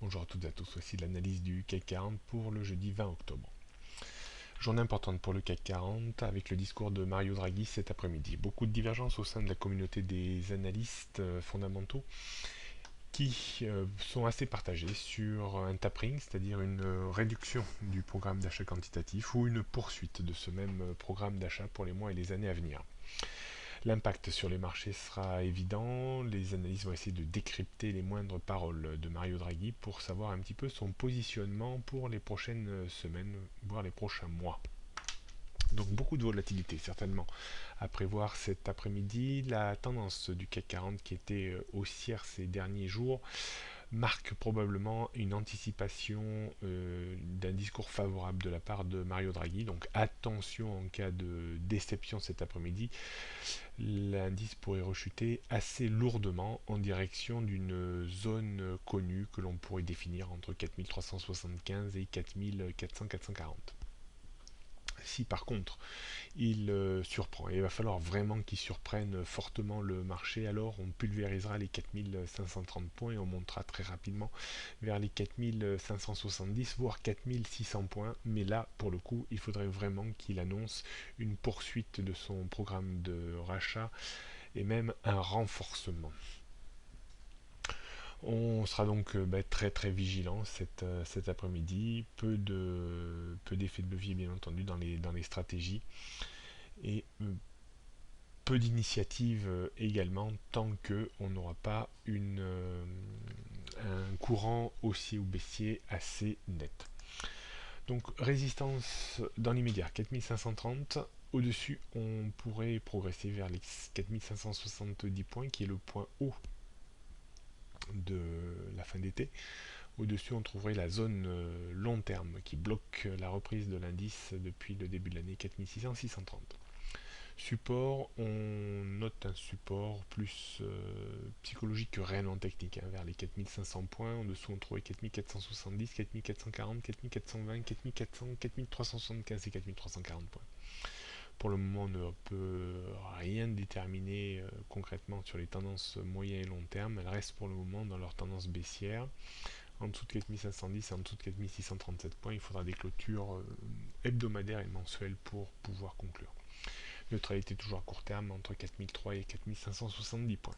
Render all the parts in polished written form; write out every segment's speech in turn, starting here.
Bonjour à toutes et à tous, voici l'analyse du CAC 40 pour le jeudi 20 octobre. Journée importante pour le CAC 40 avec le discours de Mario Draghi cet après-midi. Beaucoup de divergences au sein de la communauté des analystes fondamentaux qui sont assez partagés sur un tapering, c'est-à-dire une réduction du programme d'achat quantitatif ou une poursuite de ce même programme d'achat pour les mois et les années à venir. L'impact sur les marchés sera évident, les analystes vont essayer de décrypter les moindres paroles de Mario Draghi pour savoir un petit peu son positionnement pour les prochaines semaines, voire les prochains mois. Donc beaucoup de volatilité certainement à prévoir cet après-midi. La tendance du CAC 40 qui était haussière ces derniers jours marque probablement une anticipation d'un discours favorable de la part de Mario Draghi. Donc attention en cas de déception cet après-midi, l'indice pourrait rechuter assez lourdement en direction d'une zone connue que l'on pourrait définir entre 4375 et 4400-440. Si par contre il surprend, et il va falloir vraiment qu'il surprenne fortement le marché, alors on pulvérisera les 4530 points et on montera très rapidement vers les 4570 voire 4600 points, mais là pour le coup il faudrait vraiment qu'il annonce une poursuite de son programme de rachat et même un renforcement. On sera donc très très vigilant cet après-midi. Peu d'effets de levier bien entendu dans les stratégies et peu d'initiatives également tant qu'on n'aura pas un courant haussier ou baissier assez net. Donc résistance dans l'immédiat 4530. Au-dessus, on pourrait progresser vers les 4570 points, qui est le point haut de la fin d'été. Au-dessus, on trouverait la zone long terme qui bloque la reprise de l'indice depuis le début de l'année, 4600-630. Support, on note un support plus psychologique que réellement technique, vers les 4500 points. En dessous, on trouvait 4470, 4440, 4420, 4400, 4375 et 4340 points. Pour le moment, on ne peut rien déterminer concrètement sur les tendances moyen et long terme. Elles restent pour le moment dans leur tendance baissière. En dessous de 4510 et en dessous de 4637 points, il faudra des clôtures hebdomadaires et mensuelles pour pouvoir conclure. Neutralité toujours à court terme entre 4003 et 4570 points.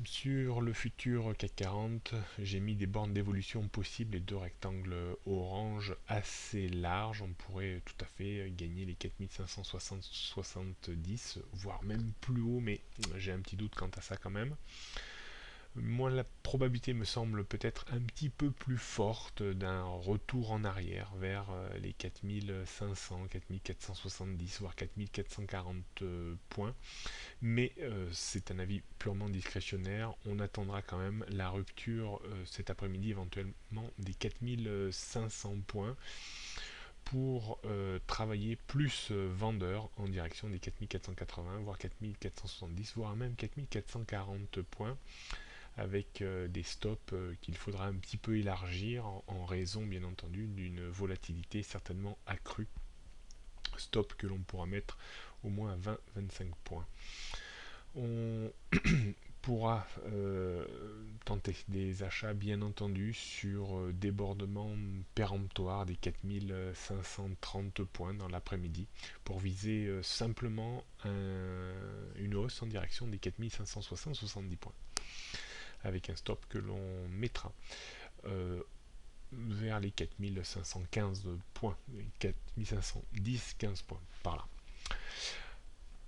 Sur le futur CAC 40, j'ai mis des bornes d'évolution possibles et deux rectangles orange assez larges. On pourrait tout à fait gagner les 4570, voire même plus haut, mais j'ai un petit doute quant à ça quand même. Moi, la probabilité me semble peut-être un petit peu plus forte d'un retour en arrière vers les 4500, 4470, voire 4440 points. Mais c'est un avis purement discrétionnaire. On attendra quand même la rupture cet après-midi éventuellement des 4500 points pour travailler plus vendeur en direction des 4480, voire 4470, voire même 4440 points avec des stops qu'il faudra un petit peu élargir en raison bien entendu d'une volatilité certainement accrue. Stop que l'on pourra mettre au moins à 20-25 points. On pourra tenter des achats bien entendu sur débordement péremptoire des 4530 points dans l'après-midi pour viser simplement une hausse en direction des 4560-70 points avec un stop que l'on mettra vers les 4515 points, 4510-15 points par là.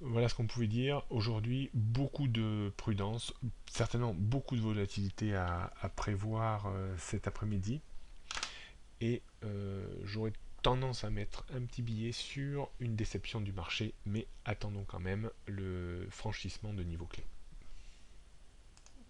Voilà ce qu'on pouvait dire. Aujourd'hui, beaucoup de prudence, certainement beaucoup de volatilité à prévoir cet après-midi. Et j'aurais tendance à mettre un petit billet sur une déception du marché, mais attendons quand même le franchissement de niveau clé.